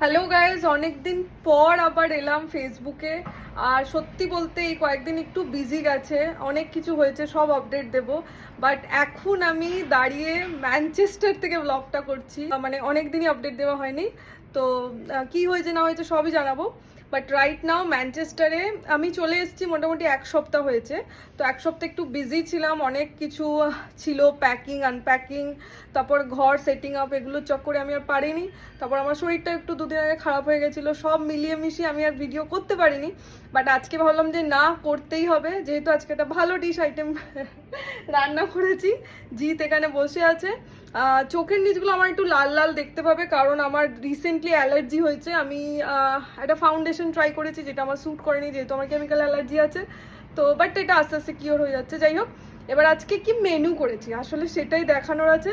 Hello guys, অনেকদিন পর আবার এলাম ফেসবুকে। আর সত্যি বলতে এই কয়েকদিন একটু বিজি গেছে, অনেক কিছু হয়েছে, সব আপডেট দেব। বাট এখন আমি দাঁড়িয়ে ম্যানচেস্টার থেকে ব্লগটা করছি, মানে অনেকদিনই আপডেট দেওয়া হয়নি। তো কি হয়েছে না হয়েছে সবই জানাবো। বাট রাইট নাও ম্যানচেস্টারে আমি চলে এসেছি, মোটামুটি এক সপ্তাহ হয়েছে। তো এক সপ্তাহ একটু বিজি ছিলাম, অনেক কিছু ছিল, প্যাকিং আনপ্যাকিং, তারপর ঘর সেটিং আপ, এগুলোর চক্করে আমি আর পারিনি। তারপর আমার শরীরটা একটু দুদিন আগে খারাপ হয়ে গেছিলো, সব মিলিয়ে মিশিয়ে আমি আর ভিডিও করতে পারিনি। বাট আজকে ভাবলাম যে না, করতেই হবে, যেহেতু আজকে একটা ভালো ডিশ আইটেম রান্না করেছি। জিৎ এখানে বসে আছে। চোখের নিচগুলো আমার একটু লাল লাল দেখতে পাবে, কারণ আমার রিসেন্টলি অ্যালার্জি হয়েছে। আমি একটা ফাউন্ডেশন ট্রাই করেছি, যেটা আমার স্যুট করেনি, যেহেতু আমার কেমিক্যাল অ্যালার্জি আছে। তো বাট এটা আস্তে আস্তে কিওর হয়ে যাচ্ছে। যাই হোক, এবার আজকে কি মেনু করেছি আসলে সেটাই দেখানোর আছে।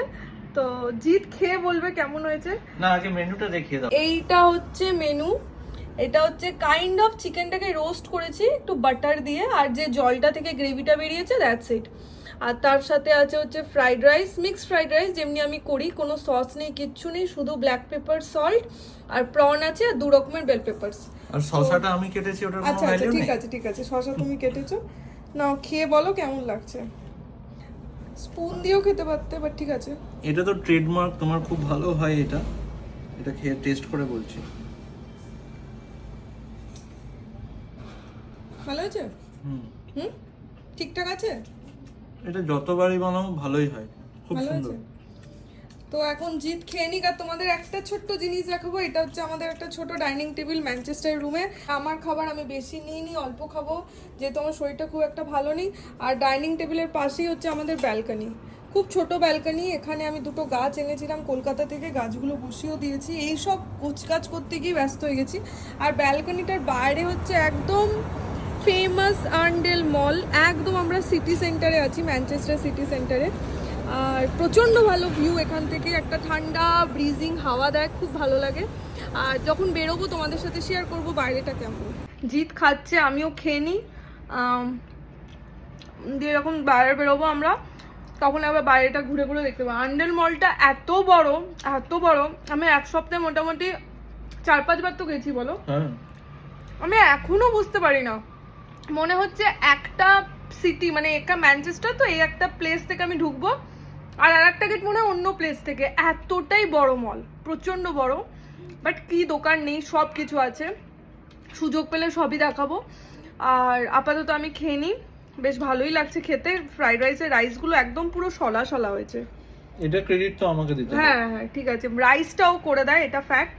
তো জিৎ খেয়ে বলবে কেমন হয়েছে। না, আগে মেনুটা দেখিয়ে দাও। এইটা হচ্ছে মেনু। এটা হচ্ছে কাইন্ড অফ চিকেনটাকে রোস্ট করেছি একটু বাটার দিয়ে, আর যে জলটা থেকে গ্রেভিটা বেরিয়েছে দ্যাটস ইট। আর তার সাথে আছে হচ্ছে fried rice, mixed fried rice যেমনি আমি করি, কোনো সস নেই, কিচ্ছু নেই, শুধু ব্ল্যাক পেপার, সল্ট আর প্রন আছে, আর 2 রকমের বেল পেপারস। আর শসাটা আমি কেটেছি, ওটার কোনো আচ্ছা আচ্ছা, ভ্যালু নেই। ঠিক আছে ঠিক আছে, শসা তুমি কেটেছো, নাও খেয়ে বলো কেমন লাগছে। স্পুন দিয়েও খেতে পারতে, বাট ঠিক আছে। এটা তো ট্রেডমার্ক, তোমার খুব ভালো হয় এটা। এটা খেয়ে টেস্ট করে বলছি। ভালো আছে? হুম, হুম, ঠিকঠাক আছে। এটা যতবারই বানাও ভালোই হয়, খুব ভালো সুন্দর। আছে। তো এখন জিৎ খেয়ে নিক, আর তোমাদের একটা ছোট্ট জিনিস দেখাবো। এটা হচ্ছে আমাদের একটা ছোট ডাইনিং টেবিল ম্যানচেস্টার রুমে। আমার খাবার আমি বেশি নিইনি, অল্প খাবো, যেহেতু আমার শরীরটা খুব একটা ভালো নেই। আর ডাইনিং টেবিলের পাশেই হচ্ছে আমাদের ব্যালকনি, খুব ছোট ব্যালকনি। এখানে আমি 2টো গাছ এনেছিলাম কলকাতা থেকে, গাছগুলো বসিয়েও দিয়েছি। এই সব গোছগাছ করতে গিয়ে ব্যস্ত হয়ে গেছি। আর ব্যালকনিটার বাইরে হচ্ছে একদম ফেমাস আর্নডেল মল, একদম আমরা সিটি সেন্টারে আছি, ম্যানচেস্টার সিটি সেন্টারে। আর প্রচণ্ড ভালো ভিউ এখান থেকে, একটা ঠান্ডা ব্রিজিং হাওয়া দেয়, খুব ভালো লাগে। আর যখন বেরোবো তোমাদের সাথে শেয়ার করবো বাইরেটা কেমন। জিৎ খাচ্ছে, আমিও খেয়ে নিই। দিয়ে যখন বাইরে বেরোবো আমরা, তখন আবার বাইরেটা ঘুরে ঘুরে দেখতে পাবো। আর্নডেল মলটা এত বড়, এত বড়, আমি এক সপ্তাহে মোটামুটি 4-5 বার তো গেছি বলো। হ্যাঁ, আমি এখনো বুঝতে পারি না, মনে হচ্ছে একটা সিটি, মানে একটা ম্যানচেস্টার, তো এই একটা প্লেস থেকে আমি ঢুকবো, আর একটা গেট মনে হয় অন্য প্লেস থেকে। এতটাই বড় মল, প্রচন্ড বড়। বাট কি দোকান নেই, সব কিছু আছে, সুযোগ পেলে সবই দেখাবো। আর আপাতত আমি খেয়ে নিই, বেশ ভালোই লাগছে খেতে। ফ্রাইড রাইসের রাইসগুলো একদম পুরো সলা সলা হয়েছে। এটা ক্রেডিট তো আমাকে দিতে হবে। হ্যাঁ হ্যাঁ ঠিক আছে, রাইসটাও করে দেয়, এটা ফ্যাক্ট।